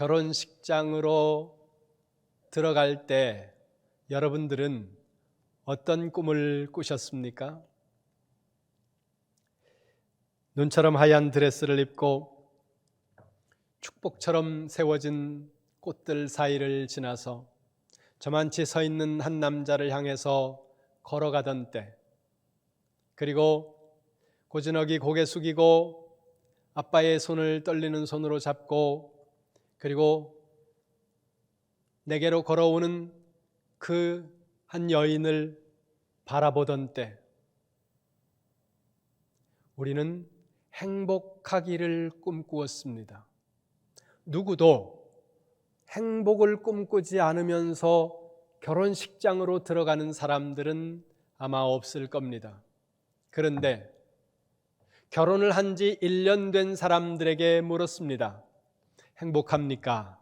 결혼식장으로 들어갈 때 여러분들은 어떤 꿈을 꾸셨습니까? 눈처럼 하얀 드레스를 입고 축복처럼 세워진 꽃들 사이를 지나서 저만치 서 있는 한 남자를 향해서 걸어가던 때, 그리고 고즈넉이 고개 숙이고 아빠의 손을 떨리는 손으로 잡고, 그리고 내게로 걸어오는 그 한 여인을 바라보던 때, 우리는 행복하기를 꿈꾸었습니다. 누구도 행복을 꿈꾸지 않으면서 결혼식장으로 들어가는 사람들은 아마 없을 겁니다. 그런데 결혼을 한 지 1년 된 사람들에게 물었습니다. 행복합니까?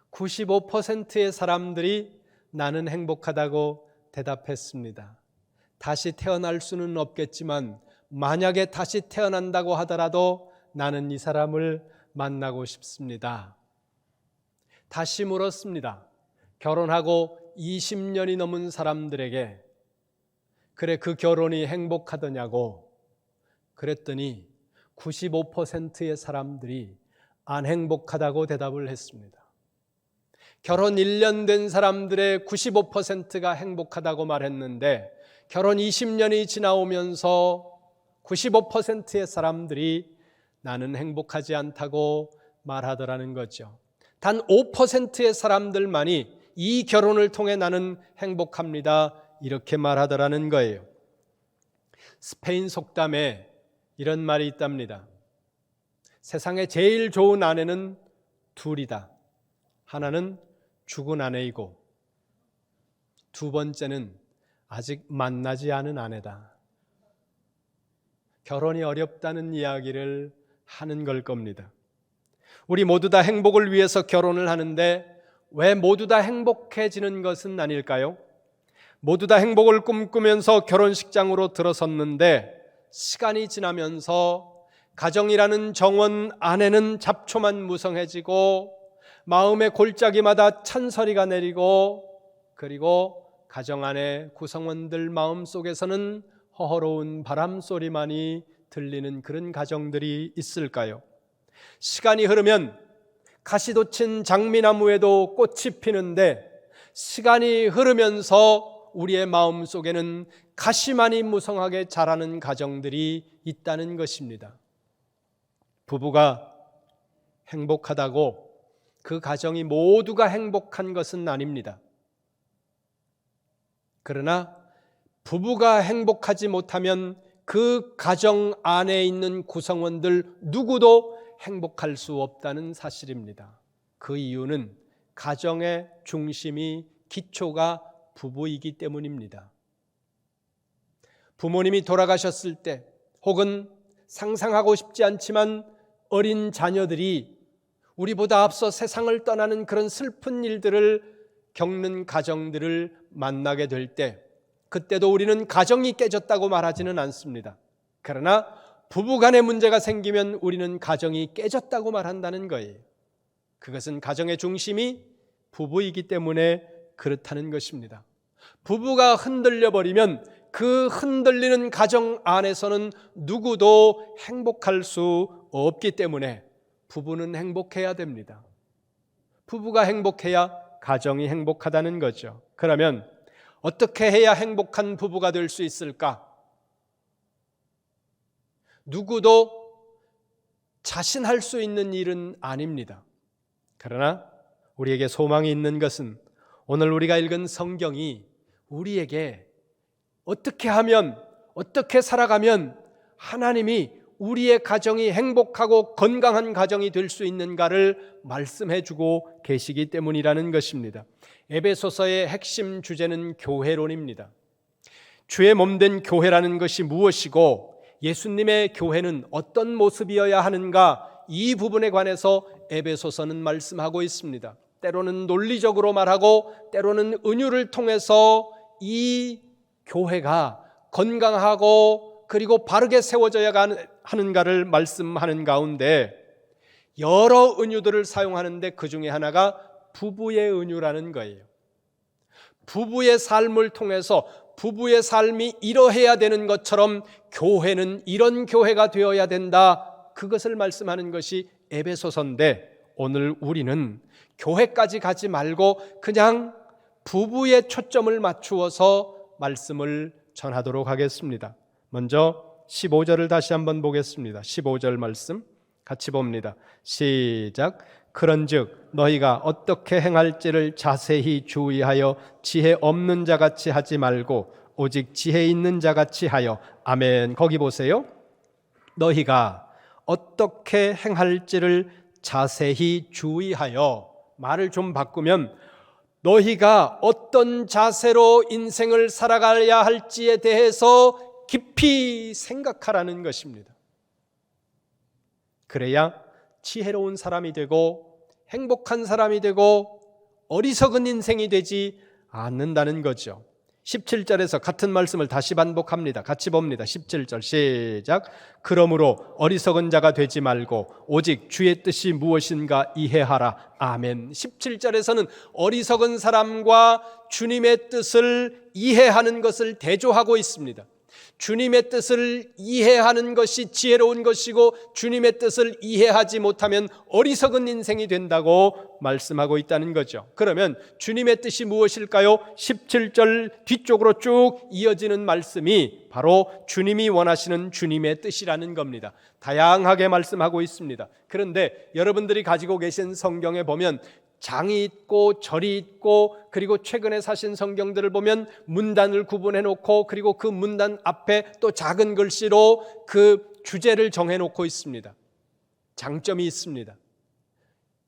95%의 사람들이 나는 행복하다고 대답했습니다. 다시 태어날 수는 없겠지만 만약에 다시 태어난다고 하더라도 나는 이 사람을 만나고 싶습니다. 다시 물었습니다. 결혼하고 20년이 넘은 사람들에게, 그래 그 결혼이 행복하더냐고. 그랬더니 95%의 사람들이 안 행복하다고 대답을 했습니다. 결혼 1년 된 사람들의 95%가 행복하다고 말했는데 결혼 20년이 지나오면서 95%의 사람들이 나는 행복하지 않다고 말하더라는 거죠. 단 5%의 사람들만이 이 결혼을 통해 나는 행복합니다, 이렇게 말하더라는 거예요. 스페인 속담에 이런 말이 있답니다. 세상에 제일 좋은 아내는 둘이다. 하나는 죽은 아내이고 두 번째는 아직 만나지 않은 아내다. 결혼이 어렵다는 이야기를 하는 걸 겁니다. 우리 모두 다 행복을 위해서 결혼을 하는데 왜 모두 다 행복해지는 것은 아닐까요? 모두 다 행복을 꿈꾸면서 결혼식장으로 들어섰는데 시간이 지나면서 가정이라는 정원 안에는 잡초만 무성해지고 마음의 골짜기마다 찬소리가 내리고, 그리고 가정 안의 구성원들 마음속에서는 허허로운 바람소리만이 들리는 그런 가정들이 있을까요? 시간이 흐르면 가시도 친 장미나무에도 꽃이 피는데 시간이 흐르면서 우리의 마음속에는 가시만이 무성하게 자라는 가정들이 있다는 것입니다. 부부가 행복하다고 그 가정이 모두가 행복한 것은 아닙니다. 그러나 부부가 행복하지 못하면 그 가정 안에 있는 구성원들 누구도 행복할 수 없다는 사실입니다. 그 이유는 가정의 중심이, 기초가 부부이기 때문입니다. 부모님이 돌아가셨을 때, 혹은 상상하고 싶지 않지만 어린 자녀들이 우리보다 앞서 세상을 떠나는 그런 슬픈 일들을 겪는 가정들을 만나게 될 때, 그때도 우리는 가정이 깨졌다고 말하지는 않습니다. 그러나 부부간의 문제가 생기면 우리는 가정이 깨졌다고 말한다는 거예요. 그것은 가정의 중심이 부부이기 때문에 그렇다는 것입니다. 부부가 흔들려 버리면 그 흔들리는 가정 안에서는 누구도 행복할 수 없기 때문에 부부는 행복해야 됩니다. 부부가 행복해야 가정이 행복하다는 거죠. 그러면 어떻게 해야 행복한 부부가 될 수 있을까? 누구도 자신할 수 있는 일은 아닙니다. 그러나 우리에게 소망이 있는 것은 오늘 우리가 읽은 성경이 우리에게 어떻게 하면, 어떻게 살아가면 하나님이 우리의 가정이 행복하고 건강한 가정이 될 수 있는가를 말씀해 주고 계시기 때문이라는 것입니다. 에베소서의 핵심 주제는 교회론입니다. 주의 몸된 교회라는 것이 무엇이고 예수님의 교회는 어떤 모습이어야 하는가, 이 부분에 관해서 에베소서는 말씀하고 있습니다. 때로는 논리적으로 말하고 때로는 은유를 통해서 이 교회가 건강하고 그리고 바르게 세워져야 하는가를 말씀하는 가운데 여러 은유들을 사용하는데 그 중에 하나가 부부의 은유라는 거예요. 부부의 삶을 통해서 부부의 삶이 이러해야 되는 것처럼 교회는 이런 교회가 되어야 된다. 그것을 말씀하는 것이 에베소서인데, 오늘 우리는 교회까지 가지 말고 그냥 부부의 초점을 맞추어서 말씀을 전하도록 하겠습니다. 먼저 15절을 다시 한번 보겠습니다. 15절 말씀 같이 봅니다. 시작. 그런즉 너희가 어떻게 행할지를 자세히 주의하여 지혜 없는 자같이 하지 말고 오직 지혜 있는 자같이 하여. 아멘. 거기 보세요. 너희가 어떻게 행할지를 자세히 주의하여. 말을 좀 바꾸면 너희가 어떤 자세로 인생을 살아가야 할지에 대해서 깊이 생각하라는 것입니다. 그래야 지혜로운 사람이 되고 행복한 사람이 되고 어리석은 인생이 되지 않는다는 거죠. 17절에서 같은 말씀을 다시 반복합니다. 같이 봅니다. 17절 시작. 그러므로 어리석은 자가 되지 말고 오직 주의 뜻이 무엇인가 이해하라. 아멘. 17절에서는 어리석은 사람과 주님의 뜻을 이해하는 것을 대조하고 있습니다. 주님의 뜻을 이해하는 것이 지혜로운 것이고 주님의 뜻을 이해하지 못하면 어리석은 인생이 된다고 말씀하고 있다는 거죠. 그러면 주님의 뜻이 무엇일까요? 17절 뒤쪽으로 쭉 이어지는 말씀이 바로 주님이 원하시는 주님의 뜻이라는 겁니다. 다양하게 말씀하고 있습니다. 그런데 여러분들이 가지고 계신 성경에 보면 장이 있고 절이 있고, 그리고 최근에 사신 성경들을 보면 문단을 구분해 놓고, 그리고 그 문단 앞에 또 작은 글씨로 그 주제를 정해 놓고 있습니다. 장점이 있습니다.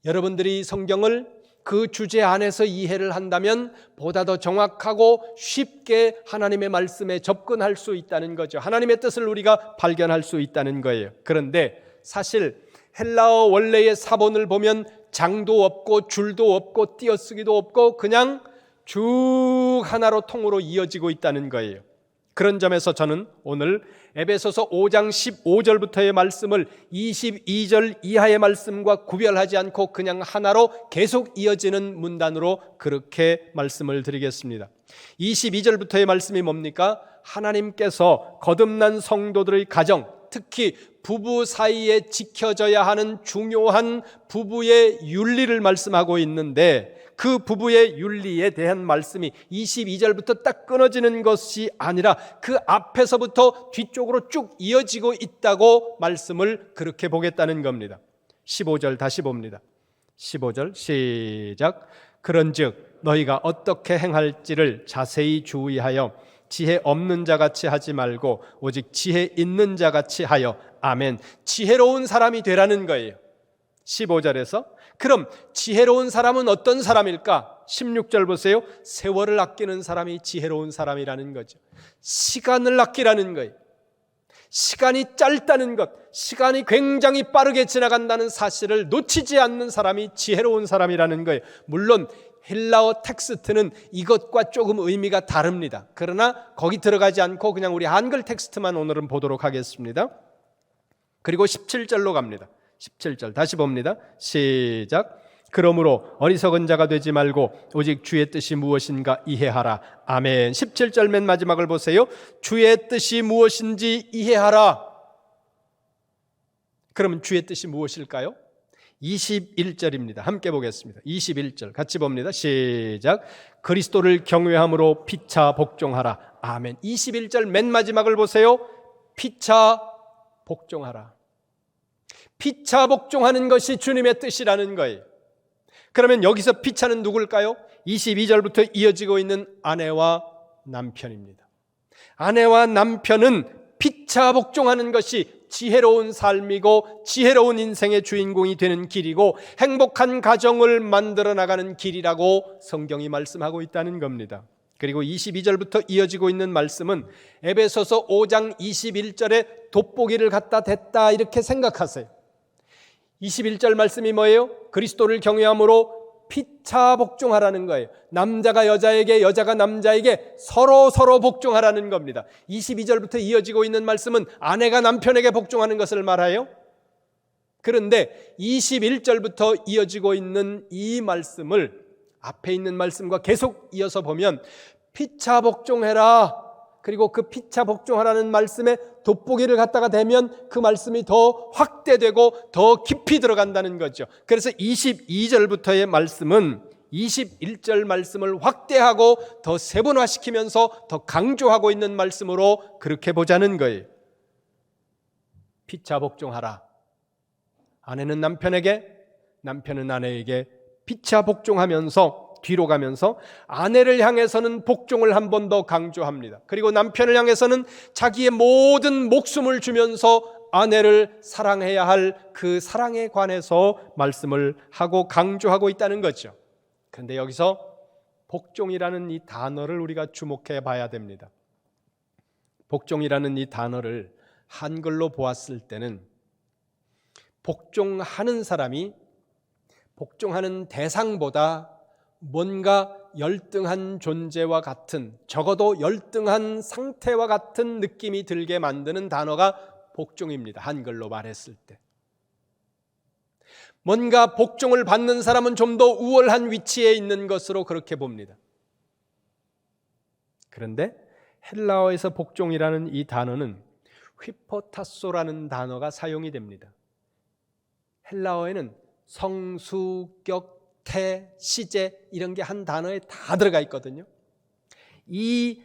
여러분들이 성경을 그 주제 안에서 이해를 한다면 보다 더 정확하고 쉽게 하나님의 말씀에 접근할 수 있다는 거죠. 하나님의 뜻을 우리가 발견할 수 있다는 거예요. 그런데 사실 헬라어 원래의 사본을 보면 장도 없고 줄도 없고 띄어쓰기도 없고 그냥 쭉 하나로 통으로 이어지고 있다는 거예요. 그런 점에서 저는 오늘 에베소서 5장 15절부터의 말씀을 22절 이하의 말씀과 구별하지 않고 그냥 하나로 계속 이어지는 문단으로 그렇게 말씀을 드리겠습니다. 22절부터의 말씀이 뭡니까? 하나님께서 거듭난 성도들의 가정, 특히 부부 사이에 지켜져야 하는 중요한 부부의 윤리를 말씀하고 있는데, 그 부부의 윤리에 대한 말씀이 22절부터 딱 끊어지는 것이 아니라 그 앞에서부터 뒤쪽으로 쭉 이어지고 있다고 말씀을 그렇게 보겠다는 겁니다. 15절 다시 봅니다. 15절 시작. 그런즉 너희가 어떻게 행할지를 자세히 주의하여 지혜 없는 자같이 하지 말고 오직 지혜 있는 자같이 하여. 아멘. 지혜로운 사람이 되라는 거예요. 15절에서 그럼 지혜로운 사람은 어떤 사람일까? 16절 보세요. 세월을 아끼는 사람이 지혜로운 사람이라는 거죠. 시간을 아끼라는 거예요. 시간이 짧다는 것, 시간이 굉장히 빠르게 지나간다는 사실을 놓치지 않는 사람이 지혜로운 사람이라는 거예요. 물론 헬라어 텍스트는 이것과 조금 의미가 다릅니다. 그러나 거기 들어가지 않고 그냥 우리 한글 텍스트만 오늘은 보도록 하겠습니다. 그리고 17절로 갑니다. 17절 다시 봅니다. 시작. 그러므로 어리석은 자가 되지 말고 오직 주의 뜻이 무엇인가 이해하라. 아멘. 17절 맨 마지막을 보세요. 주의 뜻이 무엇인지 이해하라. 그러면 주의 뜻이 무엇일까요? 21절입니다. 함께 보겠습니다. 21절 같이 봅니다. 시작. 그리스도를 경외함으로 피차 복종하라. 아멘. 21절 맨 마지막을 보세요. 피차 복종하라. 피차 복종하는 것이 주님의 뜻이라는 거예요. 그러면 여기서 피차는 누굴까요? 22절부터 이어지고 있는 아내와 남편입니다. 아내와 남편은 피차 복종하는 것이 지혜로운 삶이고 지혜로운 인생의 주인공이 되는 길이고 행복한 가정을 만들어 나가는 길이라고 성경이 말씀하고 있다는 겁니다. 그리고 22절부터 이어지고 있는 말씀은 에베소서 5장 21절에 돋보기를 갖다 댔다 이렇게 생각하세요. 21절 말씀이 뭐예요? 그리스도를 경외함으로 피차 복종하라는 거예요. 남자가 여자에게, 여자가 남자에게 서로 복종하라는 겁니다. 22절부터 이어지고 있는 말씀은 아내가 남편에게 복종하는 것을 말해요. 그런데 21절부터 이어지고 있는 이 말씀을 앞에 있는 말씀과 계속 이어서 보면 피차 복종해라, 그리고 그 피차 복종하라는 말씀에 돋보기를 갖다가 대면 그 말씀이 더 확대되고 더 깊이 들어간다는 거죠. 그래서 22절부터의 말씀은 21절 말씀을 확대하고 더 세분화시키면서 더 강조하고 있는 말씀으로 그렇게 보자는 거예요. 피차 복종하라. 아내는 남편에게, 남편은 아내에게 피차 복종하면서 뒤로 가면서 아내를 향해서는 복종을 한 번 더 강조합니다. 그리고 남편을 향해서는 자기의 모든 목숨을 주면서 아내를 사랑해야 할 그 사랑에 관해서 말씀을 하고 강조하고 있다는 거죠. 그런데 여기서 복종이라는 이 단어를 우리가 주목해 봐야 됩니다. 복종이라는 이 단어를 한글로 보았을 때는 복종하는 사람이 복종하는 대상보다 뭔가 열등한 존재와 같은, 적어도 열등한 상태와 같은 느낌이 들게 만드는 단어가 복종입니다. 한글로 말했을 때. 뭔가 복종을 받는 사람은 좀 더 우월한 위치에 있는 것으로 그렇게 봅니다. 그런데 헬라어에서 복종이라는 이 단어는 휘포타소라는 단어가 사용이 됩니다. 헬라어에는 성수격, 태, 시제 이런 게 한 단어에 다 들어가 있거든요. 이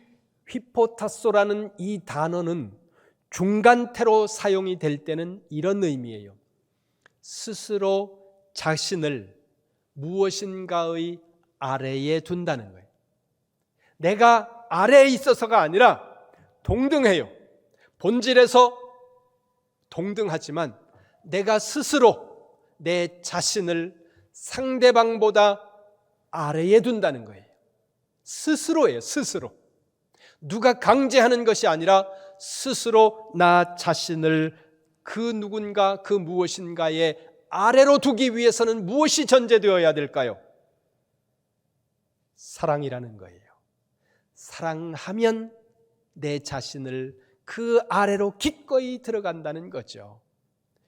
휘포타소라는 이 단어는 중간태로 사용이 될 때는 이런 의미예요. 스스로 자신을 무엇인가의 아래에 둔다는 거예요. 내가 아래에 있어서가 아니라 동등해요. 본질에서 동등하지만 내가 스스로 내 자신을 상대방보다 아래에 둔다는 거예요. 스스로예요. 스스로. 누가 강제하는 것이 아니라 스스로 나 자신을 그 누군가 그 무엇인가의 아래로 두기 위해서는 무엇이 전제되어야 될까요? 사랑이라는 거예요. 사랑하면 내 자신을 그 아래로 기꺼이 들어간다는 거죠.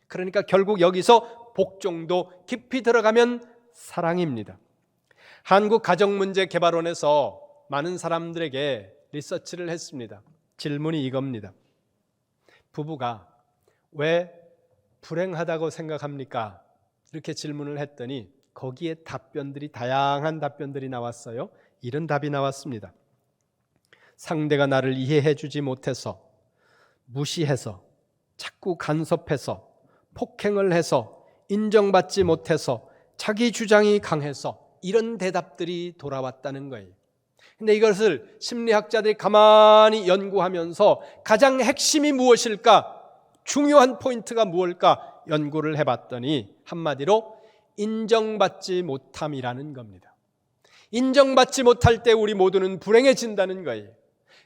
그러니까 결국 여기서 복종도 깊이 들어가면 사랑입니다. 한국가정문제개발원에서 많은 사람들에게 리서치를 했습니다. 질문이 이겁니다. 부부가 왜 불행하다고 생각합니까? 이렇게 질문을 했더니 거기에 답변들이, 다양한 답변들이 나왔어요. 이런 답이 나왔습니다. 상대가 나를 이해해 주지 못해서, 무시해서, 자꾸 간섭해서, 폭행을 해서, 인정받지 못해서, 자기 주장이 강해서, 이런 대답들이 돌아왔다는 거예요. 근데 이것을 심리학자들이 가만히 연구하면서 가장 핵심이 무엇일까? 중요한 포인트가 무엇일까? 연구를 해봤더니 한마디로 인정받지 못함이라는 겁니다. 인정받지 못할 때 우리 모두는 불행해진다는 거예요.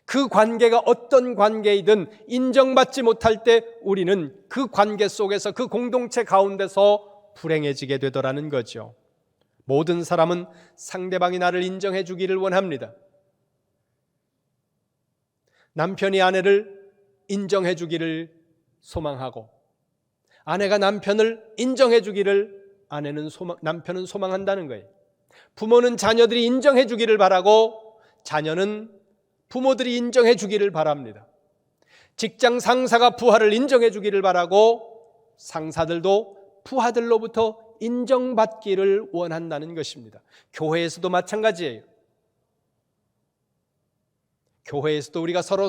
그 관계가 어떤 관계이든 인정받지 못할 때 우리는 그 관계 속에서, 그 공동체 가운데서 불행해지게 되더라는 거죠. 모든 사람은 상대방이 나를 인정해 주기를 원합니다. 남편이 아내를 인정해 주기를 소망하고, 아내가 남편을 인정해 주기를 남편은 소망한다는 거예요. 부모는 자녀들이 인정해 주기를 바라고, 자녀는 부모들이 인정해 주기를 바랍니다. 직장 상사가 부하를 인정해 주기를 바라고, 상사들도 부하들로부터 인정받기를 원한다는 것입니다. 교회에서도 마찬가지예요. 교회에서도 우리가 서로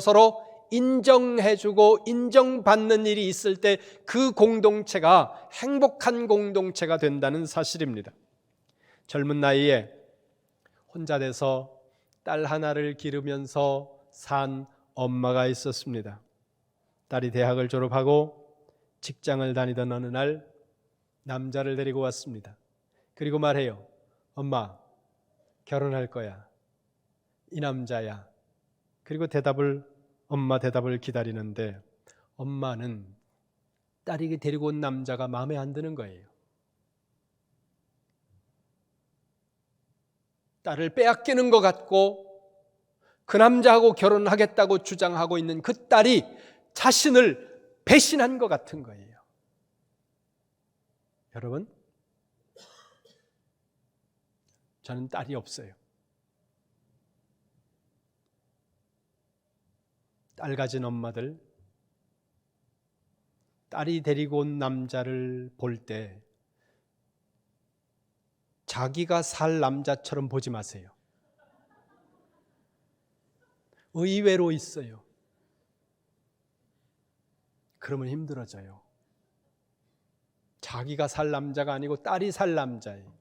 인정해주고 인정받는 일이 있을 때 그 공동체가 행복한 공동체가 된다는 사실입니다. 젊은 나이에 혼자 돼서 딸 하나를 기르면서 산 엄마가 있었습니다. 딸이 대학을 졸업하고 직장을 다니던 어느 날 남자를 데리고 왔습니다. 그리고 말해요. 엄마, 결혼할 거야. 이 남자야. 그리고 엄마 대답을 기다리는데 엄마는 딸이 데리고 온 남자가 마음에 안 드는 거예요. 딸을 빼앗기는 것 같고 그 남자하고 결혼하겠다고 주장하고 있는 그 딸이 자신을 배신한 것 같은 거예요. 여러분, 저는 딸이 없어요. 딸 가진 엄마들, 딸이 데리고 온 남자를 볼 때 자기가 살 남자처럼 보지 마세요. 의외로 있어요. 그러면 힘들어져요. 자기가 살 남자가 아니고 딸이 살 남자예요.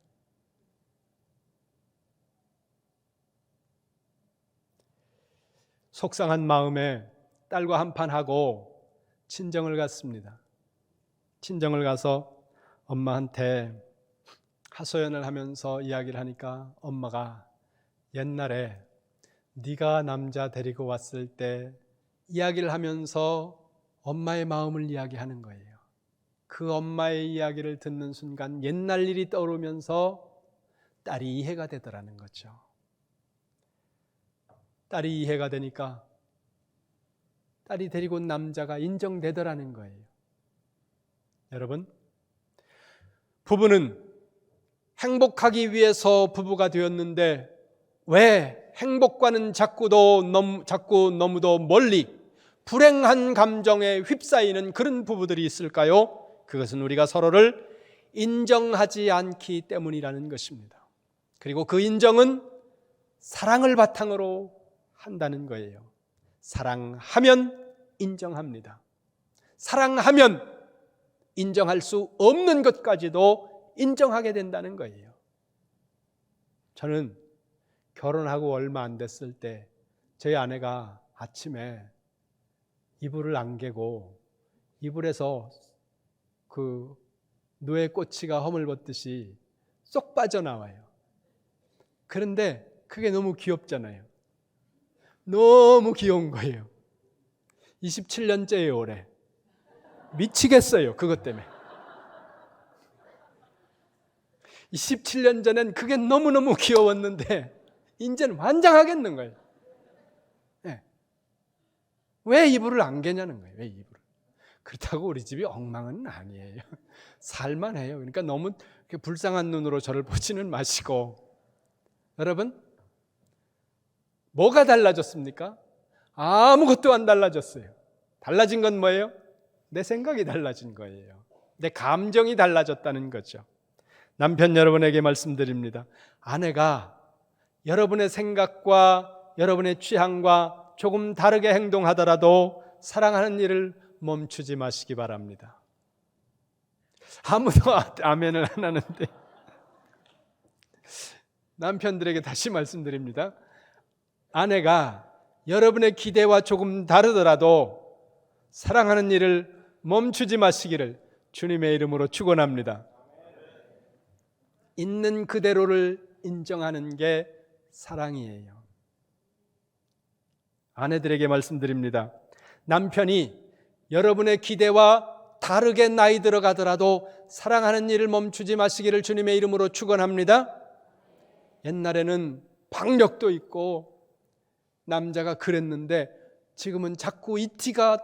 속상한 마음에 딸과 한판하고 친정을 갔습니다. 친정을 가서 엄마한테 하소연을 하면서 이야기를 하니까 엄마가 옛날에 네가 남자 데리고 왔을 때 이야기를 하면서 엄마의 마음을 이야기하는 거예요. 그 엄마의 이야기를 듣는 순간 옛날 일이 떠오르면서 딸이 이해가 되더라는 거죠. 딸이 이해가 되니까 딸이 데리고 온 남자가 인정되더라는 거예요. 여러분, 부부는 행복하기 위해서 부부가 되었는데 왜 행복과는 자꾸 너무도 멀리 불행한 감정에 휩싸이는 그런 부부들이 있을까요? 그것은 우리가 서로를 인정하지 않기 때문이라는 것입니다. 그리고 그 인정은 사랑을 바탕으로 한다는 거예요. 사랑하면 인정합니다. 사랑하면 인정할 수 없는 것까지도 인정하게 된다는 거예요. 저는 결혼하고 얼마 안 됐을 때 저희 아내가 아침에 이불을 안 개고 이불에서 그 누에 꼬치가 허물벗듯이 쏙 빠져나와요. 그런데 그게 너무 귀엽잖아요. 너무 귀여운 거예요. 27년째예요, 올해. 미치겠어요, 그것 때문에. 27년 전엔 그게 너무너무 귀여웠는데 이제는 환장하겠는 거예요. 네. 왜 이불을 안 개냐는 거예요. 왜 이불을. 그렇다고 우리 집이 엉망은 아니에요. 살만해요. 그러니까 너무 불쌍한 눈으로 저를 보지는 마시고. 여러분, 뭐가 달라졌습니까? 아무것도 안 달라졌어요. 달라진 건 뭐예요? 내 생각이 달라진 거예요. 내 감정이 달라졌다는 거죠. 남편 여러분에게 말씀드립니다. 아내가 여러분의 생각과 여러분의 취향과 조금 다르게 행동하더라도 사랑하는 일을 멈추지 마시기 바랍니다. 아무도 아멘을 안 하는데 남편들에게 다시 말씀드립니다. 아내가 여러분의 기대와 조금 다르더라도 사랑하는 일을 멈추지 마시기를 주님의 이름으로 축원합니다. 있는 그대로를 인정하는 게 사랑이에요. 아내들에게 말씀드립니다. 남편이 여러분의 기대와 다르게 나이 들어가더라도 사랑하는 일을 멈추지 마시기를 주님의 이름으로 축원합니다. 옛날에는 박력도 있고 남자가 그랬는데 지금은 자꾸 이티가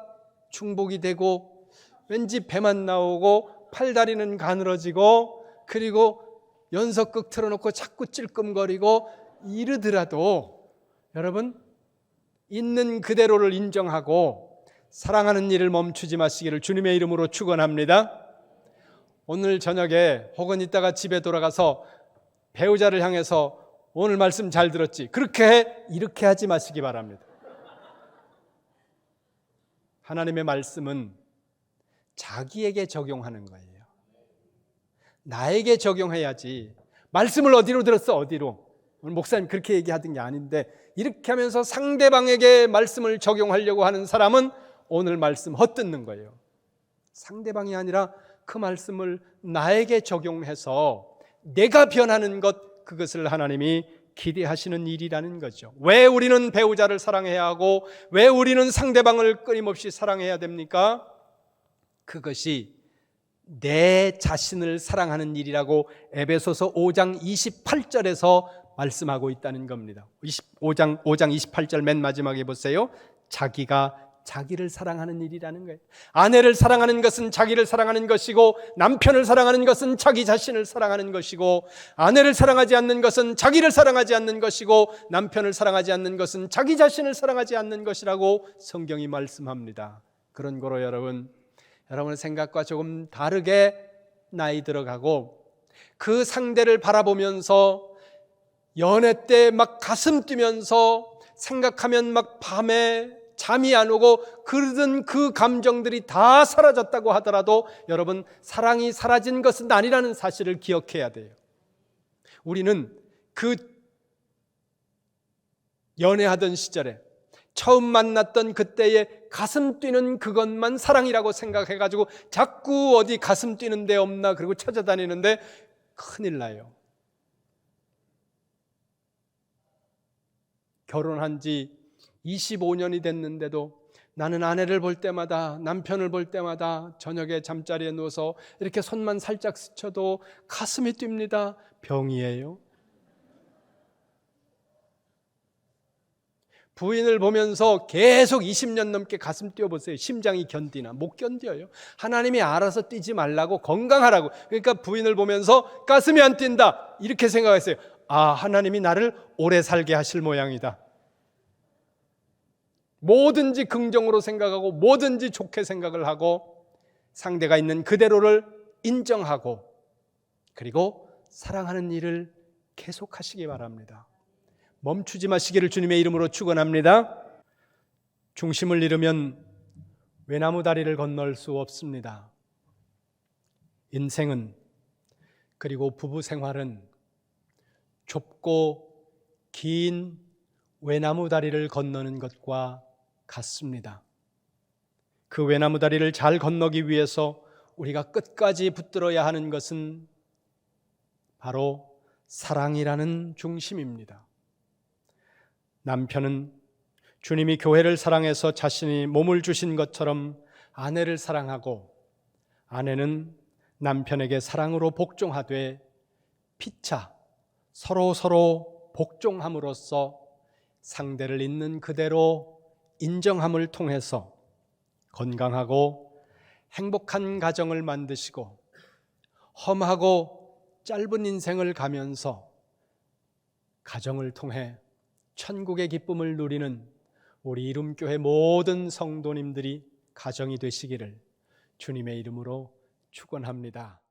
중복이 되고 왠지 배만 나오고 팔다리는 가늘어지고 그리고 연석극 틀어놓고 자꾸 찔끔거리고 이러더라도 여러분, 있는 그대로를 인정하고 사랑하는 일을 멈추지 마시기를 주님의 이름으로 축원합니다. 오늘 저녁에 혹은 이따가 집에 돌아가서 배우자를 향해서 오늘 말씀 잘 들었지? 그렇게 해? 이렇게 하지 마시기 바랍니다. 하나님의 말씀은 자기에게 적용하는 거예요. 나에게 적용해야지. 말씀을 어디로 들었어? 어디로? 오늘 목사님 그렇게 얘기하던 게 아닌데 이렇게 하면서 상대방에게 말씀을 적용하려고 하는 사람은 오늘 말씀 헛듣는 거예요. 상대방이 아니라 그 말씀을 나에게 적용해서 내가 변하는 것, 그것을 하나님이 기대하시는 일이라는 거죠. 왜 우리는 배우자를 사랑해야 하고 왜 우리는 상대방을 끊임없이 사랑해야 됩니까? 그것이 내 자신을 사랑하는 일이라고 에베소서 5장 28절에서 말씀하고 있다는 겁니다. 5장 28절 맨 마지막에 보세요. 자기가 자기를 사랑하는 일이라는 거예요. 아내를 사랑하는 것은 자기를 사랑하는 것이고, 남편을 사랑하는 것은 자기 자신을 사랑하는 것이고, 아내를 사랑하지 않는 것은 자기를 사랑하지 않는 것이고, 남편을 사랑하지 않는 것은 자기 자신을 사랑하지 않는 것이라고 성경이 말씀합니다. 그런 거로 여러분의 생각과 조금 다르게 나이 들어가고, 그 상대를 바라보면서 연애 때 막 가슴 뛰면서 생각하면 막 밤에 잠이 안 오고 그러던 그 감정들이 다 사라졌다고 하더라도 여러분, 사랑이 사라진 것은 아니라는 사실을 기억해야 돼요. 우리는 그 연애하던 시절에 처음 만났던 그때의 가슴 뛰는 그것만 사랑이라고 생각해가지고 자꾸 어디 가슴 뛰는 데 없나 그리고 찾아다니는데 큰일 나요. 결혼한 지 25년이 됐는데도 나는 아내를 볼 때마다, 남편을 볼 때마다 저녁에 잠자리에 누워서 이렇게 손만 살짝 스쳐도 가슴이 뜁니다. 병이에요? 부인을 보면서 계속 20년 넘게 가슴 뛰어보세요. 심장이 견디나? 못 견뎌요. 하나님이 알아서 뛰지 말라고, 건강하라고. 그러니까 부인을 보면서 가슴이 안 뛴다 이렇게 생각했어요. 아, 하나님이 나를 오래 살게 하실 모양이다. 뭐든지 긍정으로 생각하고 뭐든지 좋게 생각을 하고 상대가 있는 그대로를 인정하고 그리고 사랑하는 일을 계속하시기 바랍니다. 멈추지 마시기를 주님의 이름으로 축원합니다. 중심을 잃으면 외나무 다리를 건널 수 없습니다. 인생은, 그리고 부부 생활은 좁고 긴 외나무 다리를 건너는 것과 같습니다. 그 외나무 다리를 잘 건너기 위해서 우리가 끝까지 붙들어야 하는 것은 바로 사랑이라는 중심입니다. 남편은 주님이 교회를 사랑해서 자신이 몸을 주신 것처럼 아내를 사랑하고, 아내는 남편에게 사랑으로 복종하되 피차 서로 복종함으로써 상대를 있는 그대로 인정함을 통해서 건강하고 행복한 가정을 만드시고 험하고 짧은 인생을 가면서 가정을 통해 천국의 기쁨을 누리는 우리 이룸교회 모든 성도님들이 가정이 되시기를 주님의 이름으로 축원합니다.